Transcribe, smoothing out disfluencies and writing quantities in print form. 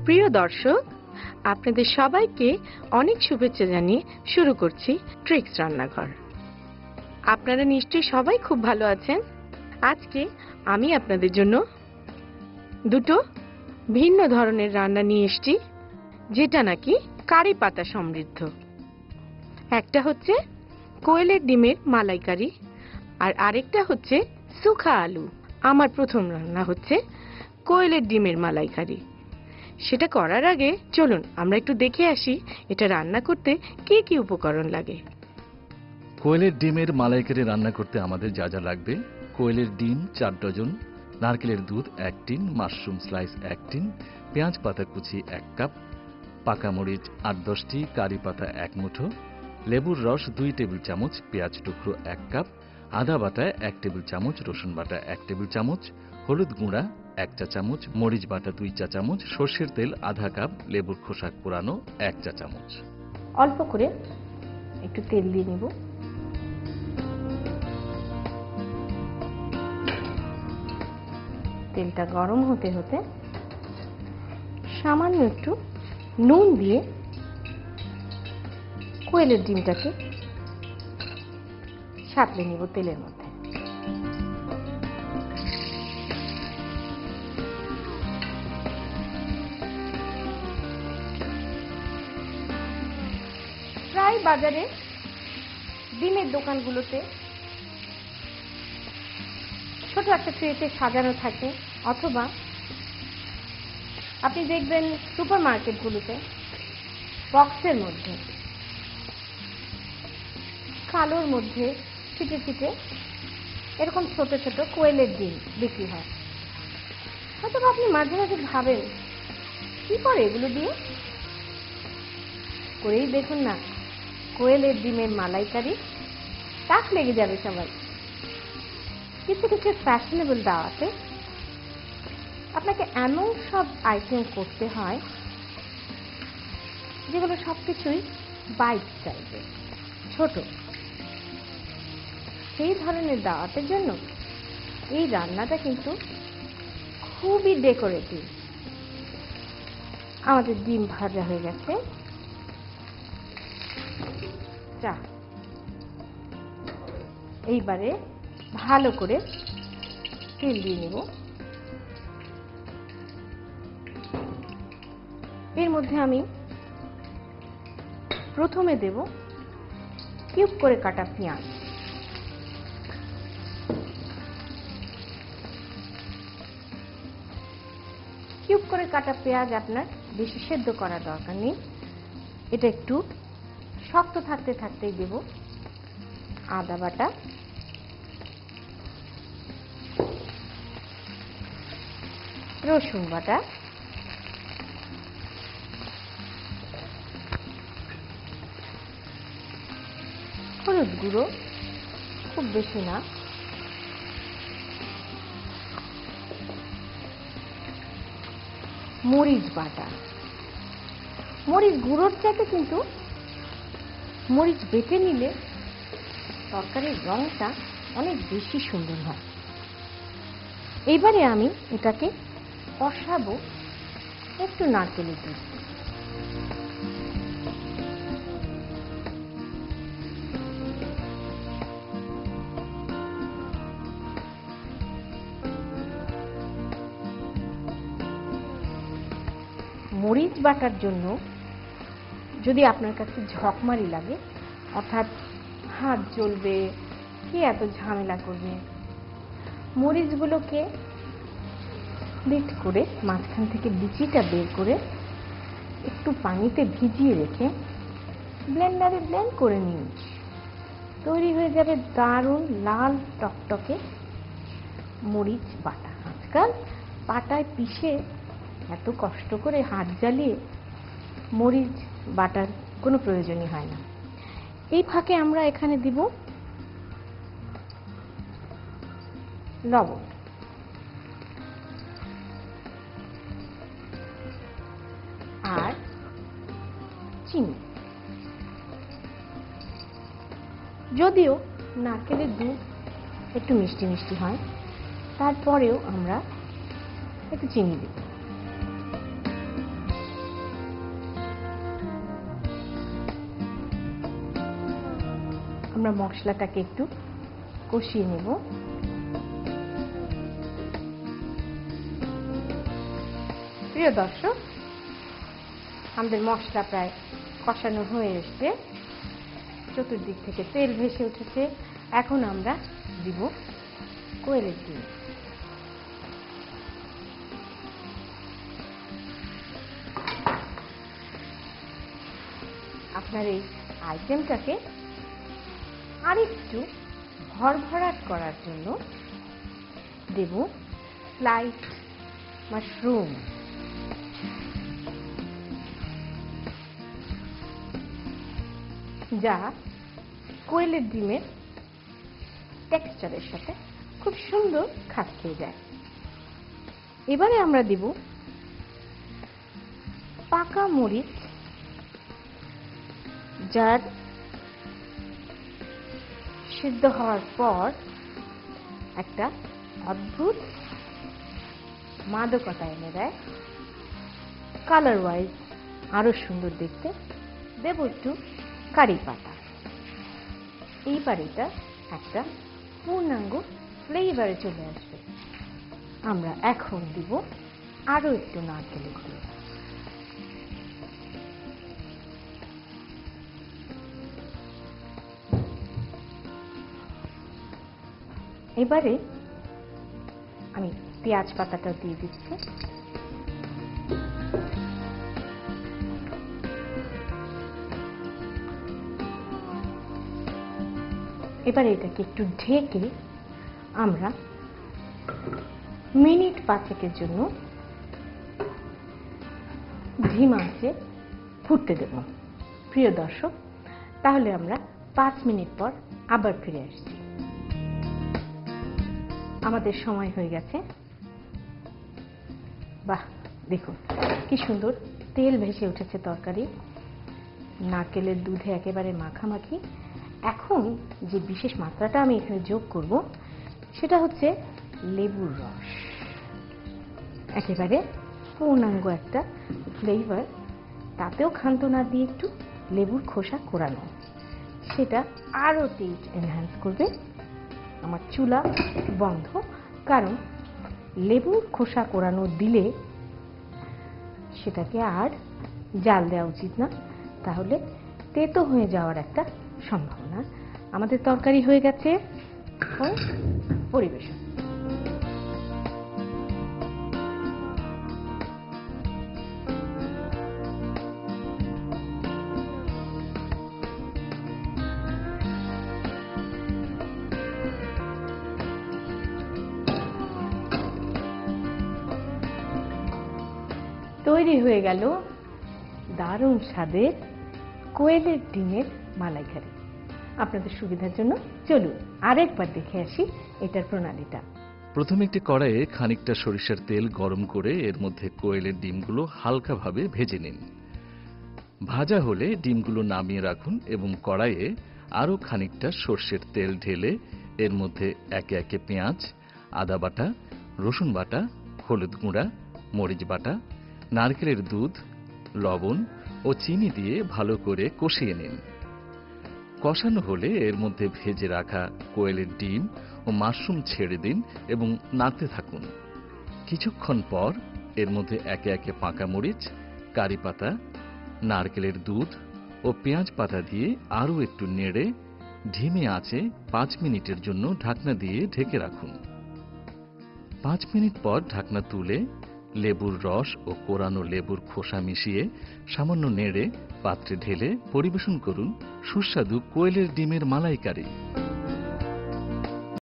প্রিয় দর্শক, আপনাদের সবাইকে অনেক শুভেচ্ছা জানিয়ে শুরু করছি ট্রিক্স রান্নাঘর। আপনারা নিশ্চয়ই সবাই খুব ভালো আছেন। আজকে আমি আপনাদের জন্য দুটো ভিন্ন ধরনের রান্না নিয়ে এসেছি, যেটা নাকি কারি পাতা সমৃদ্ধ। একটা হচ্ছে কোয়েলের ডিমের মালাইকারি, আর আরেকটা হচ্ছে শুখা আলু। আমার প্রথম রান্না হচ্ছে কোয়েলের ডিমের মালাইকারি। সেটা করার আগে চলুন আমরা একটু দেখে আসি এটা রান্না করতে কি কি উপকরণ লাগে। কোয়েলের ডিমের মালাইকারি রান্না করতে আমাদের যা যা লাগবে: কোয়েলের ডিম 4 ডজন, নারকেলের দুধ 1 টিন, মাশরুম স্লাইস 1 টিন, পেঁয়াজ পাতা কুচি 1 কাপ, পাকা মরিচ 8-10টি, কারি পাতা 1 মুঠো, লেবুর রস 2 টেবিল চামচ, পেঁয়াজ টুকরো 1 কাপ, আদা বাটা 1 টেবিল চামচ, রসুন বাটা 1 টেবিল চামচ, হলুদ গুঁড়া 1 চা চামচ, মরিচ বাটা 2 চা চামচ, সর্ষের তেল আধা কাপ, লেবুর খোসা কোরানো 1 চা চামচ। অল্প করে একটু তেল দিয়ে নিব। তেলটা গরম হতে হতে সামান্য একটু নুন দিয়ে কোয়েলের ডিমটাকে সাঁতলে নিব তেলের মধ্যে। প্রায় বাজারে ডিমের দোকানগুলোতে ছোট একটা ট্রেতে সাজানো থাকে, অথবা আপনি দেখবেন সুপার মার্কেটগুলোতে বক্সের মধ্যে কালোর মধ্যে ছিটে ছিটে এরকম ছোট ছোট কোয়েলের ডিম বিক্রি হয়। হয়তো আপনি মাঝে মাঝে ভাবেন কি করে এগুলো দিয়ে, করেই দেখুন না কোয়েলের ডিমের মালাইকারি। তাক লেগে যাবে সবাই। কিছু কিছু ফ্যাশনেবল দাওয়াতে আপনাকে এমন সব আইটেম করতে হয় যেগুলো সবকিছুই বাইট সাইজের, ছোট। সেই ধরনের দাওয়াতের জন্য এই রান্নাটা কিন্তু খুবই ডেকোরেটিভ। আমাদের ডিম ভাজা হয়ে গেছে। এইবারে ভালো করে তেল দিয়ে নেব। এর মধ্যে আমি প্রথমে দেব কিউব করে কাটা পেঁয়াজ। কিউব করে কাটা পেঁয়াজ আপনার বেশি সেদ্ধ করার দরকার নেই। এটা একটু শক্ত থাকতে থাকতেই দেব আদা বাটা, রসুন বাটা, হলুদ গুঁড়ো খুব বেশি না, মরিচ বাটা। মরিচ গুঁড়োর চাইতে কিন্তু মরিচ বেটে নিলে তরকারির রংটা অনেক বেশি সুন্দর হয়। এইবারে আমি এটাকে কষাবো একটু নারকেলের দুধ। মরিচ বাটার জন্য যদি আপনার কাছে ঝকমারি লাগে, অর্থাৎ হাত জ্বলবে, কি এত ঝামেলা করবে, মরিচগুলোকে স্প্লিট করে মাঝখান থেকে বিচিটা বের করে একটু পানিতে ভিজিয়ে রেখে ব্লেন্ডারে ব্লেন্ড করে নিন। তৈরি হয়ে যাবে দারুণ লাল টকটকে মরিচ বাটা। আজকাল পাটায় পিষে এত কষ্ট করে হাত জ্বালিয়ে মরিচ বাটার কোনো প্রয়োজনই হয় না। এই ফাঁকে আমরা এখানে দিব লবণ, আর চিনি। যদিও নারকেলের দুধ একটু মিষ্টি মিষ্টি হয়, তারপরেও আমরা একটু চিনি দিব। আমরা মশলাটাকে একটু কষিয়ে নেব। প্রিয় দর্শক, আমাদের মশলা প্রায় কষানো হয়ে এসেছে, চতুর্দিক থেকে তেল ভেসে উঠেছে। এখন আমরা দিব কোয়েলের ডিম। আপনার এই আইটেমটাকে আরেকটু ভরভরাট করার জন্য দেব স্লাইসড মাশরুম। যা কোয়েলের ডিমের টেক্সচারের সাথে খুব সুন্দর খাপ খেয়ে যায়। এবারে আমরা দেব পাকা মরিচ, যার সিদ্ধ হওয়ার পর একটা অদ্ভুত মাদকতা এনে দেয়, কালার ওয়াইজ আরো সুন্দর দেখতে। দেব একটু কারি পাতা। এইবার এটা একটা পূর্ণাঙ্গ ফ্লেভারে চলে আসবে। আমরা এখন দিব আরো একটু নারকেলের দুধ। এবারে আমি পেঁয়াজ পাতাটা দিয়ে দিচ্ছি। এবারে এটাকে একটু ঢেকে আমরা মিনিট 5-এর জন্য ধিমা আঁচে ফুটতে দেব। প্রিয় দর্শক, তাহলে আমরা 5 মিনিট পর আবার ফিরে আসছি। আমাদের সময় হয়ে গেছে। বাহ, দেখুন কি সুন্দর তেল ভেসে উঠেছে তরকারি, নারকেলের দুধে একেবারে মাখামাখি। এখন যে বিশেষ মাত্রাটা আমি এখানে যোগ করব সেটা হচ্ছে লেবুর রস। একেবারে পূর্ণাঙ্গ একটা ফ্লেভার, তাতেও ক্ষান্ত না দিয়ে একটু লেবুর খোসা কোরানো, সেটা আরো টেস্ট এনহ্যান্স করবে। আমার চুলা বন্ধ, কারণ লেবুর খোসা কোরানো দিলে সেটাকে আর জাল দেওয়া উচিত না, তাহলে তেতো হয়ে যাওয়ার একটা সম্ভাবনা। আমাদের তরকারি হয়ে গেছে, পরিবেশন। তৈরি হয়ে গেল দারুণ স্বাদের কোয়েলের ডিমের মালাইকারি। আপনাদের সুবিধার জন্য চলুন আরেকবার দেখে আসি এটার প্রণালীটা। প্রথমে একটি কড়াইয়ে খানিকটা সরিষার তেল গরম করে এর মধ্যে কোয়েলের ডিমগুলো হালকাভাবে ভেজে নিন। ভাজা হলে ডিমগুলো নামিয়ে রাখুন এবং কড়াইয়ে আরও খানিকটা সর্ষের তেল ঢেলে এর মধ্যে একে একে পেঁয়াজ, আদা বাটা, রসুন বাটা, হলুদ গুঁড়া, মরিচ বাটা, নারকেলের দুধ, লবণ ও চিনি দিয়ে ভালো করে কষিয়ে নিন। কষানো হলে এর মধ্যে ভেজে রাখা কোয়েলের ডিম ও মাশরুম ছেড়ে দিন এবং নাড়তে থাকুন। কিছুক্ষণ পর এর মধ্যে একে একে পাকা মরিচ, কারি পাতা, নারকেলের দুধ ও পেঁয়াজ পাতা দিয়ে আরও একটু নেড়ে ধিমে আঁচে 5 মিনিটের জন্য ঢাকনা দিয়ে ঢেকে রাখুন। 5 মিনিট পর ঢাকনা তুলে লেবুর রস ও কোরানো লেবুর খোসা মিশিয়ে সামান্য নেড়ে পাত্রে ঢেলে পরিবেশন করুন সুস্বাদু কোয়েলের ডিমের মালাইকারি।